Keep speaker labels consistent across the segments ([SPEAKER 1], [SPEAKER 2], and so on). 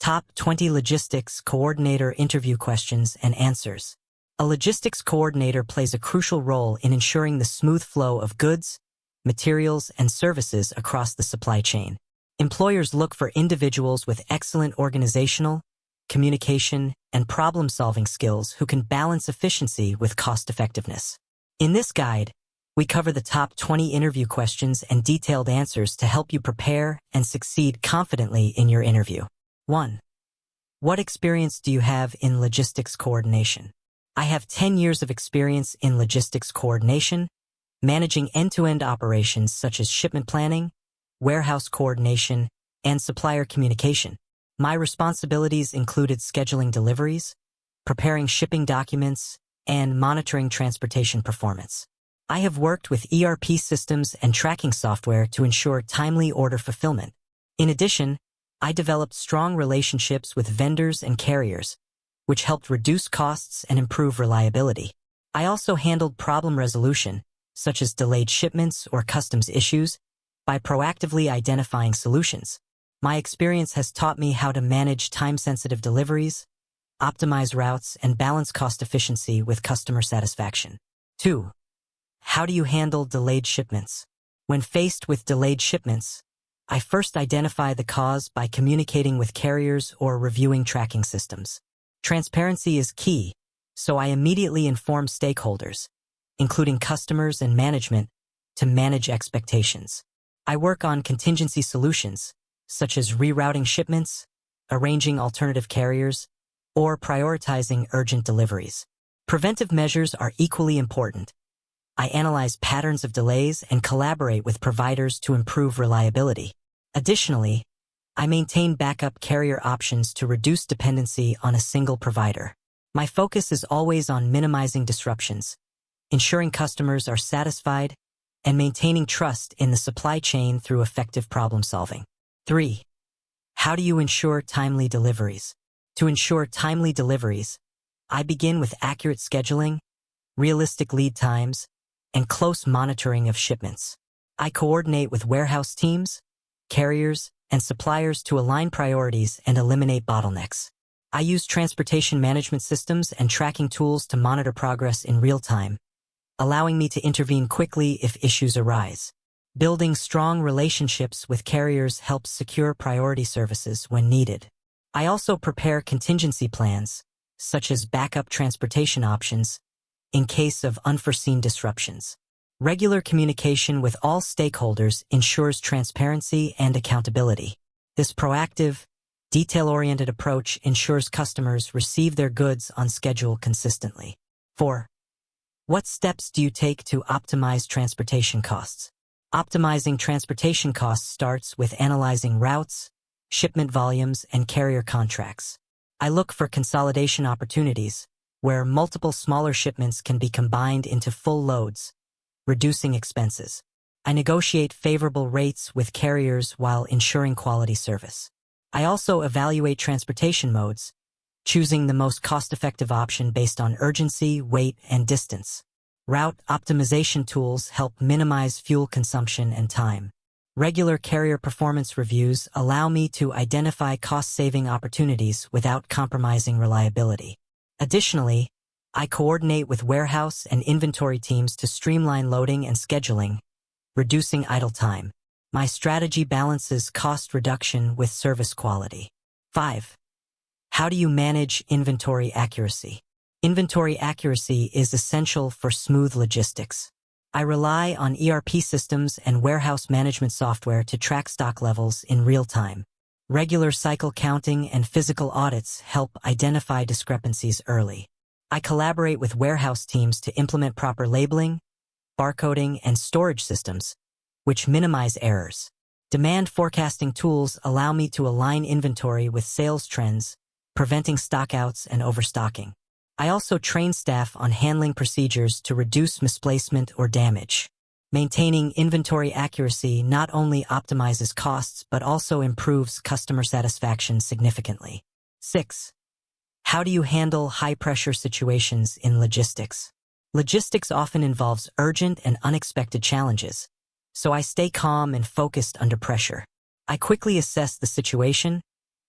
[SPEAKER 1] Top 20 Logistics Coordinator Interview Questions and Answers. A logistics coordinator plays a crucial role in ensuring the smooth flow of goods, materials, and services across the supply chain. Employers look for individuals with excellent organizational, communication, and problem-solving skills who can balance efficiency with cost-effectiveness. In this guide, we cover the top 20 interview questions and detailed answers to help you prepare and succeed confidently in your interview. 1. What experience do you have in logistics coordination? I have 10 years of experience in logistics coordination, managing end-to-end operations such as shipment planning, warehouse coordination, and supplier communication. My responsibilities included scheduling deliveries, preparing shipping documents, and monitoring transportation performance. I have worked with ERP systems and tracking software to ensure timely order fulfillment. In addition, I developed strong relationships with vendors and carriers, which helped reduce costs and improve reliability. I also handled problem resolution, such as delayed shipments or customs issues, by proactively identifying solutions. My experience has taught me how to manage time-sensitive deliveries, optimize routes, and balance cost efficiency with customer satisfaction. 2. How do you handle delayed shipments? When faced with delayed shipments, I first identify the cause by communicating with carriers or reviewing tracking systems. Transparency is key, so I immediately inform stakeholders, including customers and management, to manage expectations. I work on contingency solutions, such as rerouting shipments, arranging alternative carriers, or prioritizing urgent deliveries. Preventive measures are equally important. I analyze patterns of delays and collaborate with providers to improve reliability. Additionally, I maintain backup carrier options to reduce dependency on a single provider. My focus is always on minimizing disruptions, ensuring customers are satisfied, and maintaining trust in the supply chain through effective problem-solving. 3. How do you ensure timely deliveries? To ensure timely deliveries, I begin with accurate scheduling, realistic lead times, and close monitoring of shipments. I coordinate with warehouse teams, carriers, and suppliers to align priorities and eliminate bottlenecks. I use transportation management systems and tracking tools to monitor progress in real time, allowing me to intervene quickly if issues arise. Building strong relationships with carriers helps secure priority services when needed. I also prepare contingency plans, such as backup transportation options, in case of unforeseen disruptions. Regular communication with all stakeholders ensures transparency and accountability. This proactive, detail-oriented approach ensures customers receive their goods on schedule consistently. 4. What steps do you take to optimize transportation costs? Optimizing transportation costs starts with analyzing routes, shipment volumes, and carrier contracts. I look for consolidation opportunities, where multiple smaller shipments can be combined into full loads, reducing expenses. I negotiate favorable rates with carriers while ensuring quality service. I also evaluate transportation modes, choosing the most cost-effective option based on urgency, weight, and distance. Route optimization tools help minimize fuel consumption and time. Regular carrier performance reviews allow me to identify cost-saving opportunities without compromising reliability. Additionally, I coordinate with warehouse and inventory teams to streamline loading and scheduling, reducing idle time. My strategy balances cost reduction with service quality. 5. How do you manage inventory accuracy? Inventory accuracy is essential for smooth logistics. I rely on ERP systems and warehouse management software to track stock levels in real time. Regular cycle counting and physical audits help identify discrepancies early. I collaborate with warehouse teams to implement proper labeling, barcoding, and storage systems, which minimize errors. Demand forecasting tools allow me to align inventory with sales trends, preventing stockouts and overstocking. I also train staff on handling procedures to reduce misplacement or damage. Maintaining inventory accuracy not only optimizes costs but also improves customer satisfaction significantly. 6. How do you handle high-pressure situations in logistics? Logistics often involves urgent and unexpected challenges, so I stay calm and focused under pressure. I quickly assess the situation,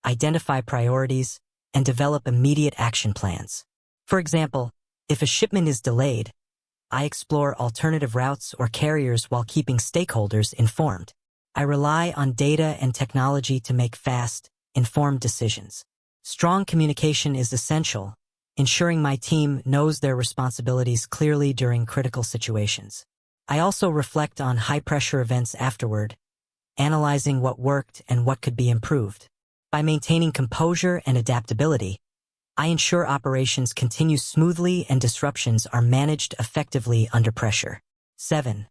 [SPEAKER 1] identify priorities, and develop immediate action plans. For example, if a shipment is delayed, I explore alternative routes or carriers while keeping stakeholders informed. I rely on data and technology to make fast, informed decisions. Strong communication is essential, ensuring my team knows their responsibilities clearly during critical situations. I also reflect on high-pressure events afterward, analyzing what worked and what could be improved. By maintaining composure and adaptability, I ensure operations continue smoothly and disruptions are managed effectively under pressure. 7.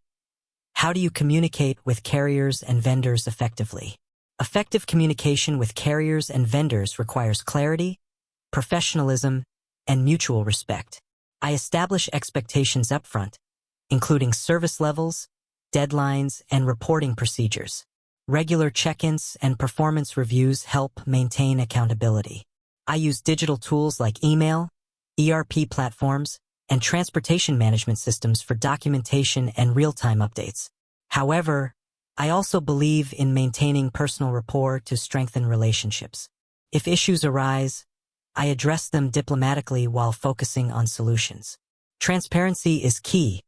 [SPEAKER 1] How do you communicate with carriers and vendors effectively? Effective communication with carriers and vendors requires clarity, professionalism, and mutual respect. I establish expectations upfront, including service levels, deadlines, and reporting procedures. Regular check-ins and performance reviews help maintain accountability. I use digital tools like email, ERP platforms, and transportation management systems for documentation and real-time updates. However, I also believe in maintaining personal rapport to strengthen relationships. If issues arise, I address them diplomatically while focusing on solutions. Transparency is key.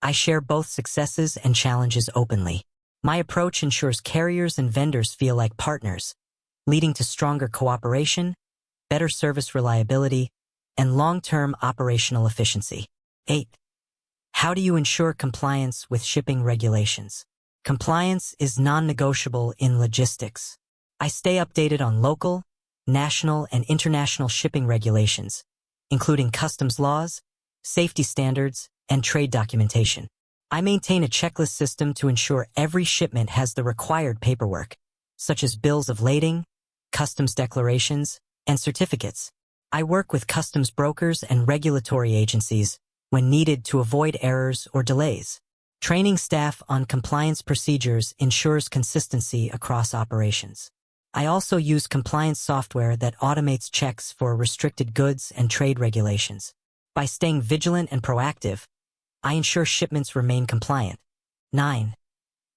[SPEAKER 1] I share both successes and challenges openly. My approach ensures carriers and vendors feel like partners, leading to stronger cooperation, better service reliability, and long-term operational efficiency. 8. How do you ensure compliance with shipping regulations? Compliance is non-negotiable in logistics. I stay updated on local, national, and international shipping regulations, including customs laws, safety standards, and trade documentation. I maintain a checklist system to ensure every shipment has the required paperwork, such as bills of lading, customs declarations, and certificates. I work with customs brokers and regulatory agencies when needed to avoid errors or delays. Training staff on compliance procedures ensures consistency across operations. I also use compliance software that automates checks for restricted goods and trade regulations. By staying vigilant and proactive, I ensure shipments remain compliant. 9.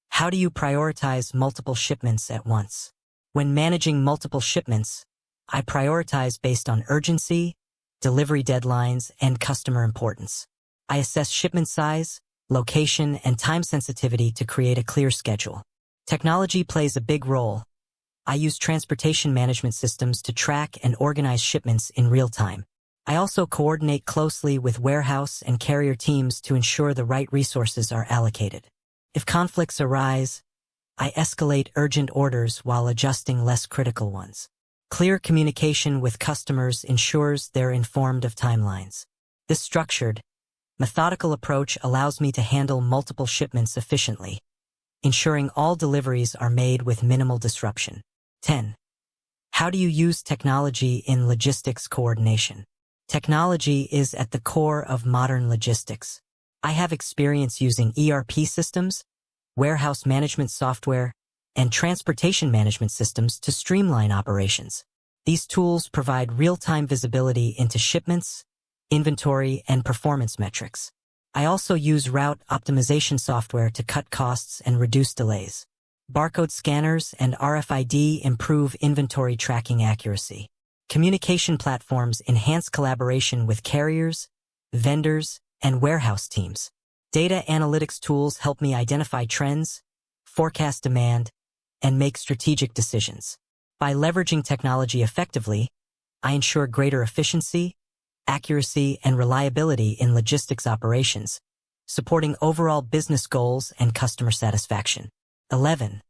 [SPEAKER 1] How do you prioritize multiple shipments at once? When managing multiple shipments, I prioritize based on urgency, delivery deadlines, and customer importance. I assess shipment size, location, and time sensitivity to create a clear schedule. Technology plays a big role. I use transportation management systems to track and organize shipments in real time. I also coordinate closely with warehouse and carrier teams to ensure the right resources are allocated. If conflicts arise, I escalate urgent orders while adjusting less critical ones. Clear communication with customers ensures they're informed of timelines. This structured, methodical approach allows me to handle multiple shipments efficiently, ensuring all deliveries are made with minimal disruption. 10. How do you use technology in logistics coordination? Technology is at the core of modern logistics. I have experience using ERP systems, warehouse management software, and transportation management systems to streamline operations. These tools provide real-time visibility into shipments, inventory, and performance metrics. I also use route optimization software to cut costs and reduce delays. Barcode scanners and RFID improve inventory tracking accuracy. Communication platforms enhance collaboration with carriers, vendors, and warehouse teams. Data analytics tools help me identify trends, forecast demand, and make strategic decisions. By leveraging technology effectively, I ensure greater efficiency, accuracy, and reliability in logistics operations, supporting overall business goals and customer satisfaction. 11.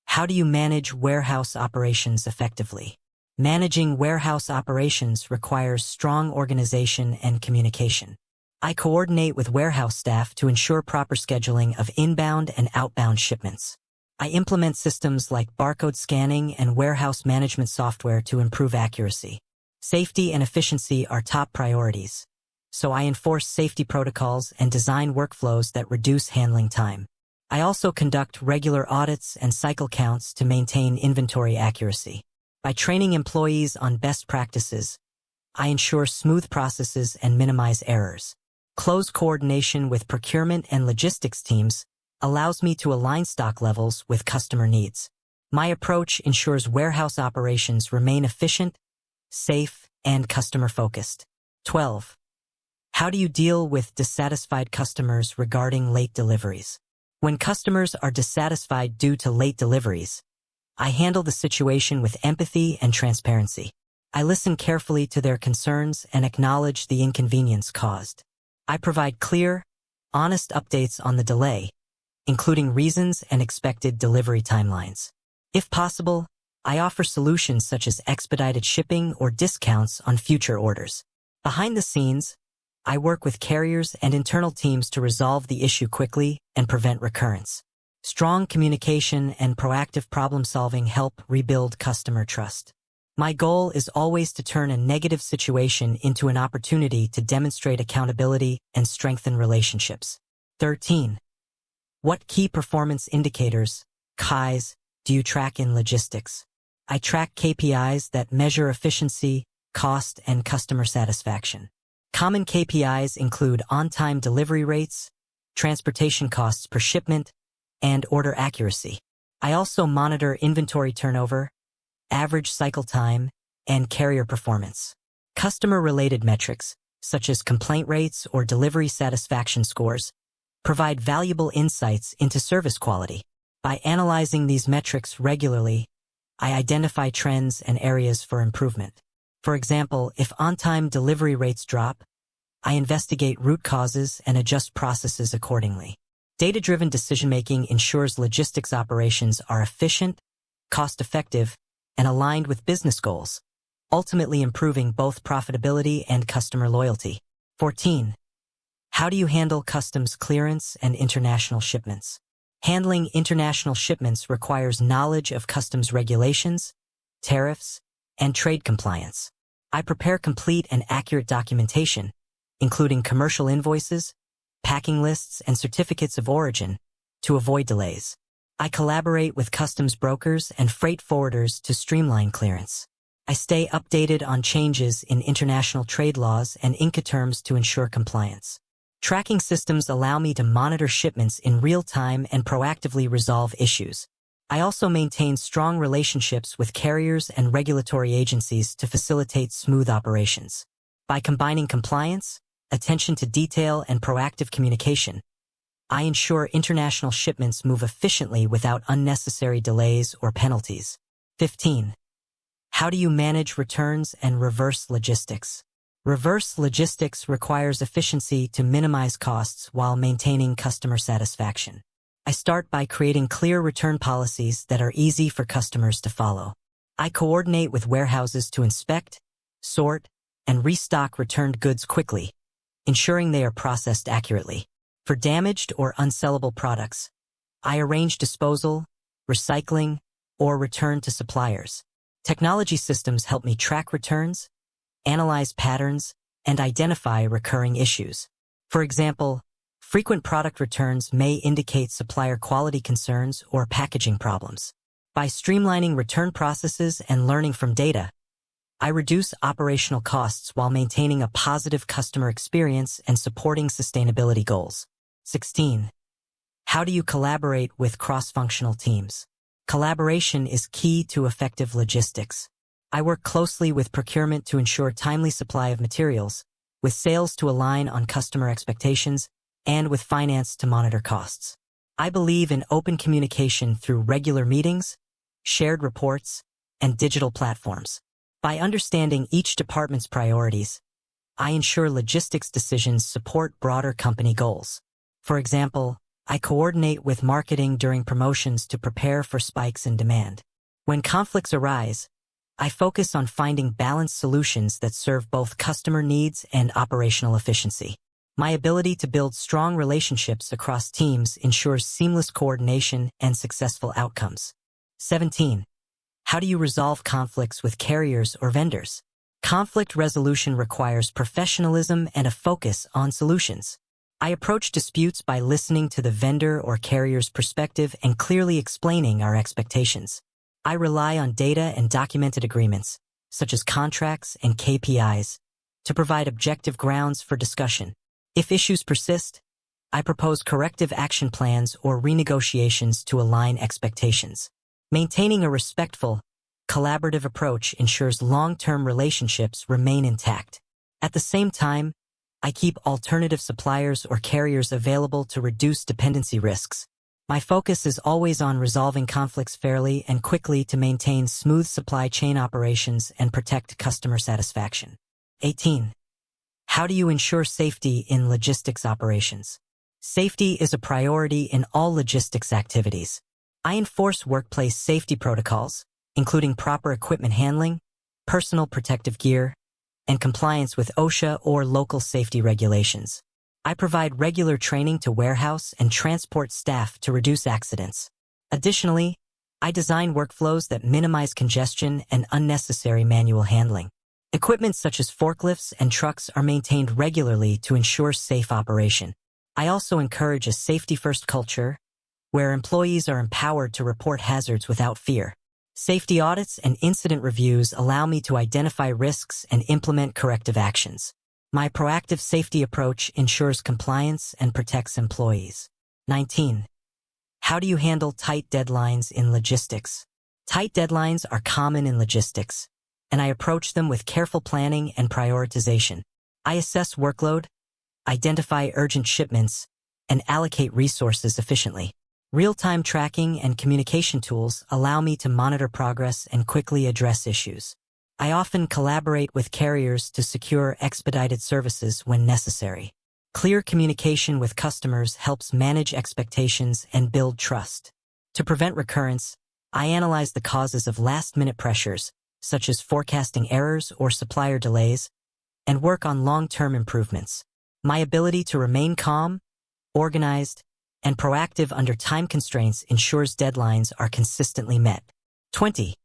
[SPEAKER 1] How do you manage warehouse operations effectively? Managing warehouse operations requires strong organization and communication. I coordinate with warehouse staff to ensure proper scheduling of inbound and outbound shipments. I implement systems like barcode scanning and warehouse management software to improve accuracy. Safety and efficiency are top priorities, so I enforce safety protocols and design workflows that reduce handling time. I also conduct regular audits and cycle counts to maintain inventory accuracy. By training employees on best practices, I ensure smooth processes and minimize errors. Close coordination with procurement and logistics teams allows me to align stock levels with customer needs. My approach ensures warehouse operations remain efficient, safe, and customer-focused. 12. How do you deal with dissatisfied customers regarding late deliveries? When customers are dissatisfied due to late deliveries, I handle the situation with empathy and transparency. I listen carefully to their concerns and acknowledge the inconvenience caused. I provide clear, honest updates on the delay, including reasons and expected delivery timelines. If possible, I offer solutions such as expedited shipping or discounts on future orders. Behind the scenes, I work with carriers and internal teams to resolve the issue quickly and prevent recurrence. Strong communication and proactive problem-solving help rebuild customer trust. My goal is always to turn a negative situation into an opportunity to demonstrate accountability and strengthen relationships. 13. What key performance indicators, KPIs, do you track in logistics? I track KPIs that measure efficiency, cost, and customer satisfaction. Common KPIs include on-time delivery rates, transportation costs per shipment, and order accuracy. I also monitor inventory turnover, average cycle time, and carrier performance. Customer-related metrics, such as complaint rates or delivery satisfaction scores, provide valuable insights into service quality. By analyzing these metrics regularly, I identify trends and areas for improvement. For example, if on-time delivery rates drop, I investigate root causes and adjust processes accordingly. Data-driven decision-making ensures logistics operations are efficient, cost-effective, and aligned with business goals, ultimately improving both profitability and customer loyalty. 14. How do you handle customs clearance and international shipments? Handling international shipments requires knowledge of customs regulations, tariffs, and trade compliance. I prepare complete and accurate documentation, including commercial invoices, packing lists, and certificates of origin, to avoid delays. I collaborate with customs brokers and freight forwarders to streamline clearance. I stay updated on changes in international trade laws and Incoterms to ensure compliance. Tracking systems allow me to monitor shipments in real time and proactively resolve issues. I also maintain strong relationships with carriers and regulatory agencies to facilitate smooth operations. By combining compliance, attention to detail, and proactive communication, I ensure international shipments move efficiently without unnecessary delays or penalties. 15. How do you manage returns and reverse logistics? Reverse logistics requires efficiency to minimize costs while maintaining customer satisfaction. I start by creating clear return policies that are easy for customers to follow. I coordinate with warehouses to inspect, sort, and restock returned goods quickly, ensuring they are processed accurately. For damaged or unsellable products, I arrange disposal, recycling, or return to suppliers. Technology systems help me track returns, analyze patterns, and identify recurring issues. For example, frequent product returns may indicate supplier quality concerns or packaging problems. By streamlining return processes and learning from data, I reduce operational costs while maintaining a positive customer experience and supporting sustainability goals. 16. How do you collaborate with cross-functional teams? Collaboration is key to effective logistics. I work closely with procurement to ensure timely supply of materials, with sales to align on customer expectations, and with finance to monitor costs. I believe in open communication through regular meetings, shared reports, and digital platforms. By understanding each department's priorities, I ensure logistics decisions support broader company goals. For example, I coordinate with marketing during promotions to prepare for spikes in demand. When conflicts arise, I focus on finding balanced solutions that serve both customer needs and operational efficiency. My ability to build strong relationships across teams ensures seamless coordination and successful outcomes. 17. How do you resolve conflicts with carriers or vendors? Conflict resolution requires professionalism and a focus on solutions. I approach disputes by listening to the vendor or carrier's perspective and clearly explaining our expectations. I rely on data and documented agreements, such as contracts and KPIs, to provide objective grounds for discussion. If issues persist, I propose corrective action plans or renegotiations to align expectations. Maintaining a respectful, collaborative approach ensures long-term relationships remain intact. At the same time, I keep alternative suppliers or carriers available to reduce dependency risks. My focus is always on resolving conflicts fairly and quickly to maintain smooth supply chain operations and protect customer satisfaction. 18. How do you ensure safety in logistics operations? Safety is a priority in all logistics activities. I enforce workplace safety protocols, including proper equipment handling, personal protective gear, and compliance with OSHA or local safety regulations. I provide regular training to warehouse and transport staff to reduce accidents. Additionally, I design workflows that minimize congestion and unnecessary manual handling. Equipment such as forklifts and trucks are maintained regularly to ensure safe operation. I also encourage a safety-first culture, where employees are empowered to report hazards without fear. Safety audits and incident reviews allow me to identify risks and implement corrective actions. My proactive safety approach ensures compliance and protects employees. 19. How do you handle tight deadlines in logistics? Tight deadlines are common in logistics, and I approach them with careful planning and prioritization. I assess workload, identify urgent shipments, and allocate resources efficiently. Real-time tracking and communication tools allow me to monitor progress and quickly address issues. I often collaborate with carriers to secure expedited services when necessary. Clear communication with customers helps manage expectations and build trust. To prevent recurrence, I analyze the causes of last-minute pressures, such as forecasting errors or supplier delays, and work on long-term improvements. My ability to remain calm, organized, and proactive under time constraints ensures deadlines are consistently met. 20.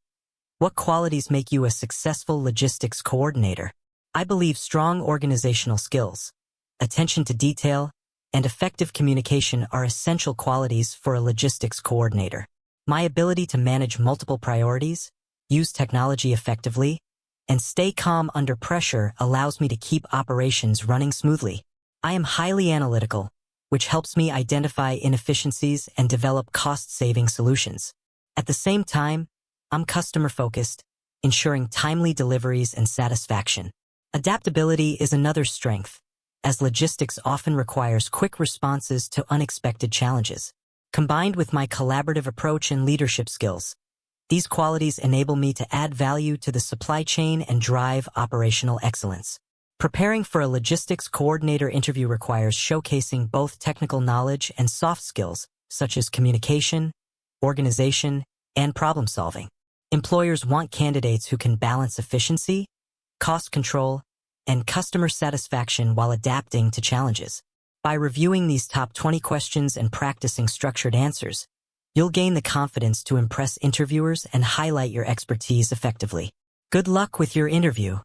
[SPEAKER 1] What qualities make you a successful logistics coordinator? I believe strong organizational skills, attention to detail, and effective communication are essential qualities for a logistics coordinator. My ability to manage multiple priorities, use technology effectively, and stay calm under pressure allows me to keep operations running smoothly. I am highly analytical, which helps me identify inefficiencies and develop cost-saving solutions. At the same time, I'm customer-focused, ensuring timely deliveries and satisfaction. Adaptability is another strength, as logistics often requires quick responses to unexpected challenges. Combined with my collaborative approach and leadership skills, these qualities enable me to add value to the supply chain and drive operational excellence. Preparing for a logistics coordinator interview requires showcasing both technical knowledge and soft skills, such as communication, organization, and problem-solving. Employers want candidates who can balance efficiency, cost control, and customer satisfaction while adapting to challenges. By reviewing these top 20 questions and practicing structured answers, you'll gain the confidence to impress interviewers and highlight your expertise effectively. Good luck with your interview.